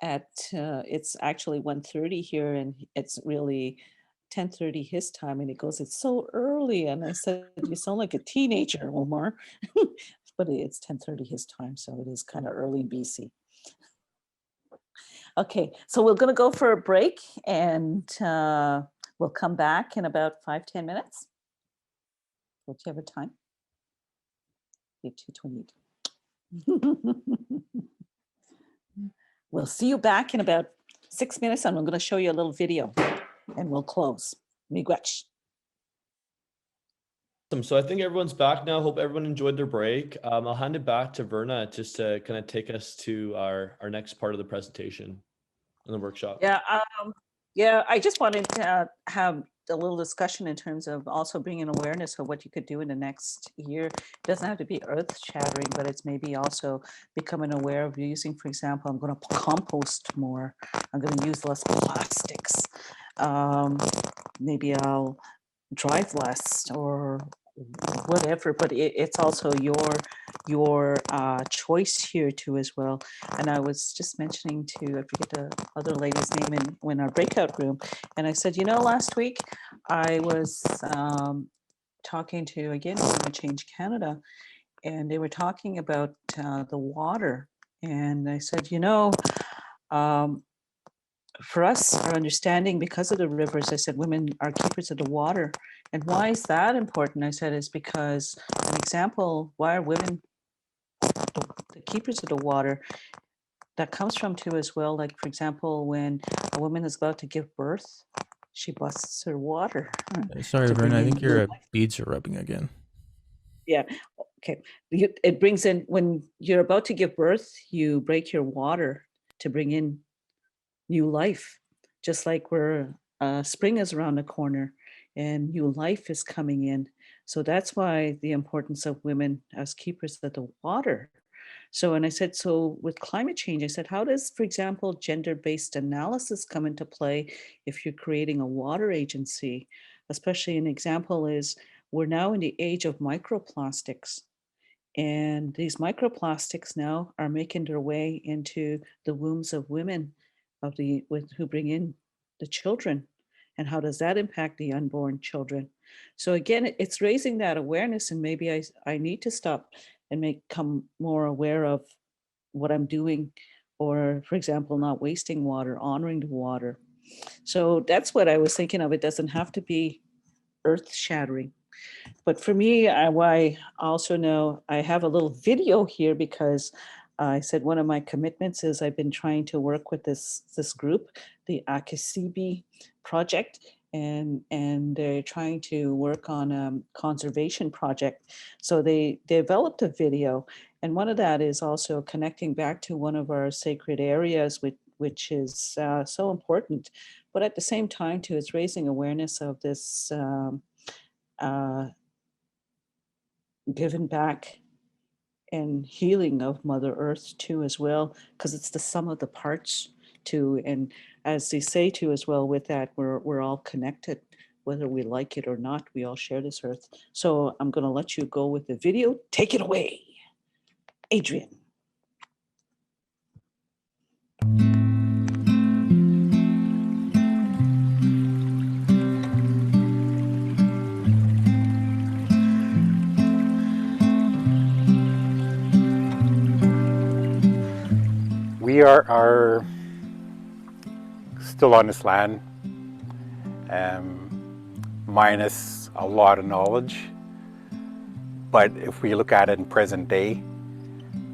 it's actually 1:30 here, and it's really 10:30 his time, and he goes, it's so early. And I said, you sound like a teenager, Omar. But it's 10:30 his time, so it is kind of early BC. Okay, so we're going to go for a break, and we'll come back in about 5-10 minutes. Do you have a time? 2:28. We'll see you back in about 6 minutes, and I'm going to show you a little video, and we'll close. Miigwech. Awesome. So I think everyone's back now. Hope everyone enjoyed their break. I'll hand it back to Verna just to kind of take us to our next part of the presentation and the workshop. Yeah, Yeah, I just wanted to have a little discussion in terms of also bringing awareness of what you could do in the next year. It doesn't have to be earth shattering, but it's maybe also becoming aware of using, for example, I'm going to compost more. I'm going to use less plastics. Um, Maybe I'll drive less or whatever, but it's also your choice here too as well. And I was just mentioning to, I forget the other lady's name in our breakout room, and I said, last week I was talking to, again, Climate Change Canada, and they were talking about the water. And I said, um, for us, our understanding, because of the rivers, I said, women are keepers of the water. And why is that important? I said, is because an example, why are women the keepers of the water? That comes from too as well. Like, for example, when a woman is about to give birth, she busts her water Sorry, to bring Verna, I in think new your life. beads are rubbing again. Yeah. Okay. It brings in, when you're about to give birth, you break your water to bring in new life, just like where spring is around the corner and new life is coming in. So that's why the importance of women as keepers of the water. So, and I said, so with climate change, I said, how does, for example, gender-based analysis come into play if you're creating a water agency? Especially an example is we're now in the age of microplastics. And these microplastics now are making their way into the wombs of women who bring in the children. And how does that impact the unborn children? So again, it's raising that awareness, and maybe I need to stop and become more aware of what I'm doing, or for example, not wasting water, honoring the water. So that's what I was thinking of. It doesn't have to be earth shattering. But for me, I also know I have a little video here because I said one of my commitments is I've been trying to work with this group, the Akasibi project, and they're trying to work on a conservation project. So they developed a video, and one of that is also connecting back to one of our sacred areas, which is so important. But at the same time, too, it's raising awareness of this. Uh, Given back and healing of Mother Earth too as well, because it's the sum of the parts too. And as they say too as well, with that, we're all connected, whether we like it or not. We all share this earth. So I'm going to let you go with the video. Take it away, Adrian. We are still on this land, minus a lot of knowledge. But if we look at it in present day,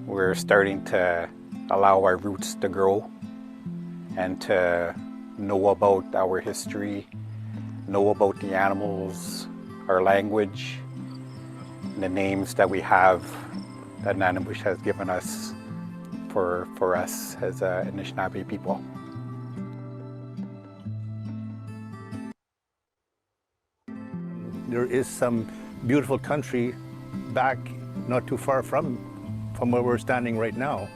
we're starting to allow our roots to grow and to know about our history, know about the animals, our language, and the names that we have that Nanabush has given us for us as Anishinaabe people. There is some beautiful country back not too far from where we're standing right now.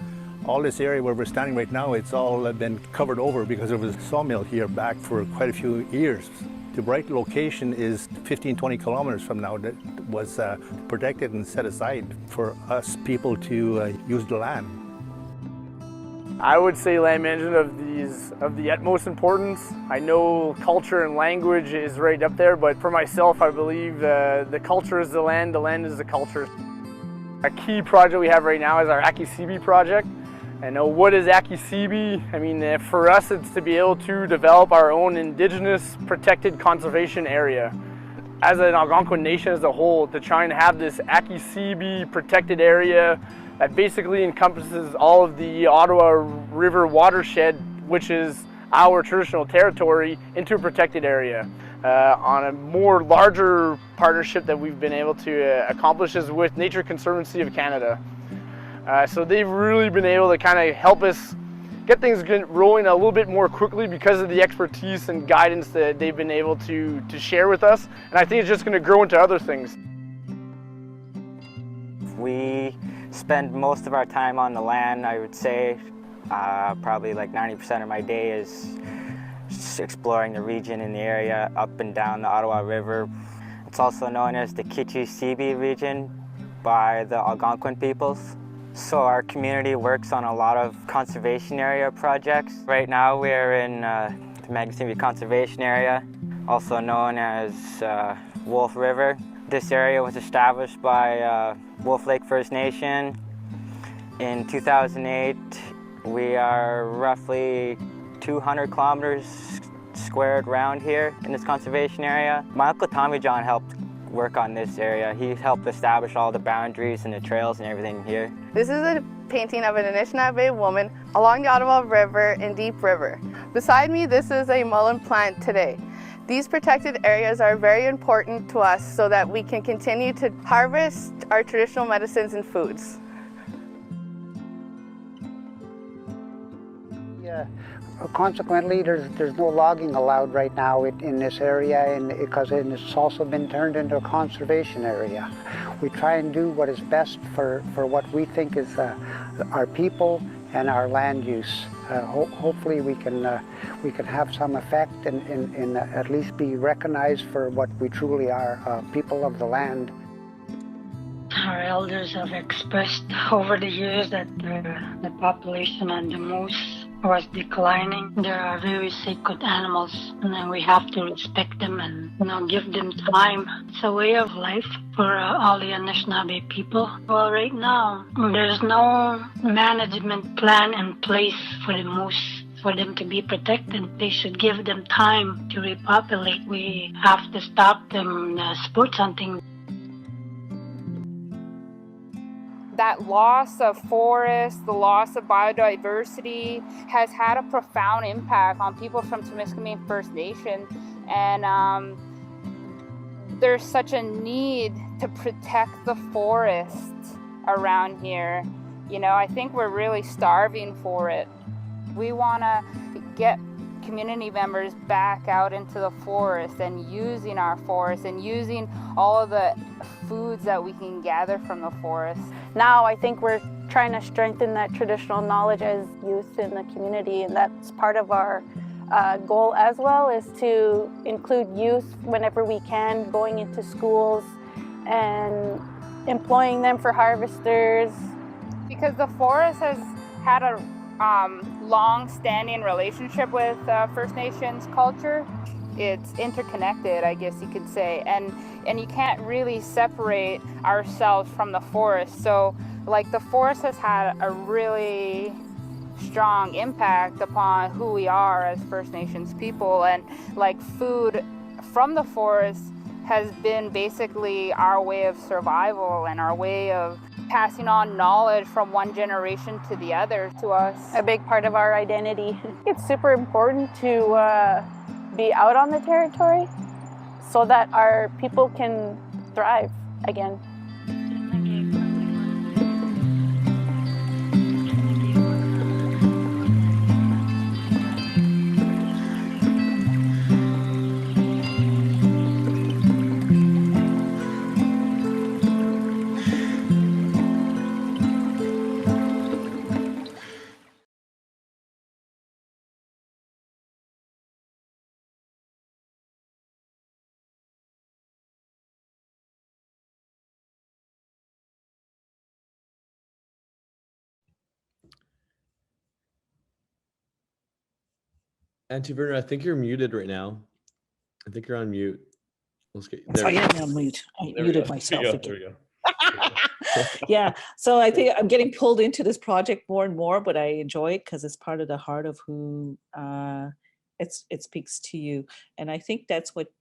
All this area where we're standing right now, it's all been covered over because there was a sawmill here back for quite a few years. The right location is 15-20 kilometers from now that was protected and set aside for us people to use the land. I would say land management is of the utmost importance. I know culture and language is right up there, but for myself, I believe the culture is the land is the culture. A key project we have right now is our Akisibi project. And what is Akisibi? I mean, for us, it's to be able to develop our own indigenous protected conservation area. As an Algonquin nation as a whole, to try and have this Akisibi protected area that basically encompasses all of the Ottawa River watershed, which is our traditional territory, into a protected area. On a more larger partnership that we've been able to accomplish is with Nature Conservancy of Canada. So they've really been able to kind of help us get things rolling a little bit more quickly because of the expertise and guidance that they've been able to share with us. And I think it's just going to grow into other things. We spend most of our time on the land, I would say. Probably like 90% of my day is just exploring the region in the area, up and down the Ottawa River. It's also known as the Kichi-Sibi region by the Algonquin peoples. So our community works on a lot of conservation area projects. Right now we're in the Magasivi Conservation Area, also known as Wolf River. This area was established by Wolf Lake First Nation in 2008. We are roughly 200 kilometers squared around here in this conservation area. My uncle Tommy John helped work on this area. He helped establish all the boundaries and the trails and everything here. This is a painting of an Anishinaabe woman along the Ottawa River in Deep River. Beside me, this is a mullein plant today. These protected areas are very important to us so that we can continue to harvest our traditional medicines and foods. Yeah. Consequently, there's no logging allowed right now in this area, and because it's also been turned into a conservation area. We try and do what is best for what we think is our people and our land use. Hopefully we can have some effect and at least be recognized for what we truly are, people of the land. Our elders have expressed over the years that the population on the moose was declining. They are very sacred animals, and we have to respect them and give them time. It's a way of life for all the Anishinaabe people. Well, right now there's no management plan in place for the moose. For them to be protected, they should give them time to repopulate. We have to stop them sports hunting. That loss of forests, the loss of biodiversity has had a profound impact on people from Temiskaming First Nation. And there's such a need to protect the forest around here. I think we're really starving for it. We want to get community members back out into the forest and using our forest and using all of the foods that we can gather from the forest. Now I think we're trying to strengthen that traditional knowledge as youth in the community, and that's part of our goal as well, is to include youth whenever we can, going into schools and employing them for harvesters. Because the forest has had a long-standing relationship with First Nations culture. It's interconnected, I guess you could say, and you can't really separate ourselves from the forest. So like the forest has had a really strong impact upon who we are as First Nations people, and like food from the forest has been basically our way of survival and our way of passing on knowledge from one generation to the other to us. A big part of our identity. It's super important to be out on the territory so that our people can thrive again. Auntie Verna, I think you're muted right now. I think you're on mute. Let's get So I am on mute. I muted myself again. There we go. Yeah, so I think I'm getting pulled into this project more and more, but I enjoy it because it's part of the heart of who it speaks to you. And I think that's what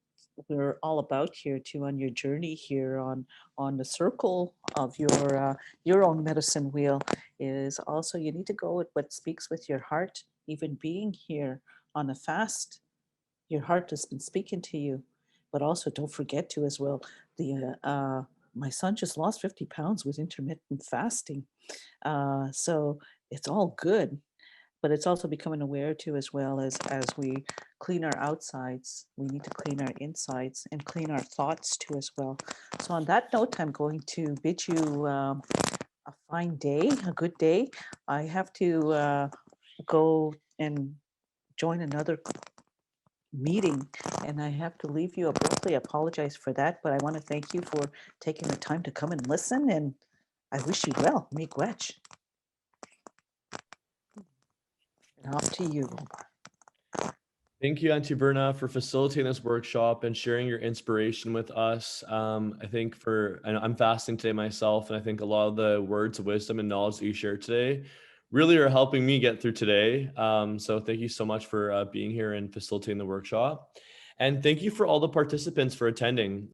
we're all about here too, on your journey here on the circle of your own medicine wheel, is also you need to go with what speaks with your heart. Even being here on a fast, your heart has been speaking to you. But also don't forget to as well, my son just lost 50 pounds with intermittent fasting. So it's all good. but it's also becoming aware too, as well as we clean our outsides, we need to clean our insides and clean our thoughts too as well. So on that note, I'm going to bid you a fine day, a good day. I have to go and join another meeting, and I have to leave you abruptly. I apologize for that, but I want to thank you for taking the time to come and listen, and I wish you well. Miigwech. And off to you. Thank you, Auntie Verna, for facilitating this workshop and sharing your inspiration with us. I think I'm fasting today myself, and I think a lot of the words of wisdom and knowledge that you shared today really are helping me get through today. So thank you so much for being here and facilitating the workshop. And thank you for all the participants for attending.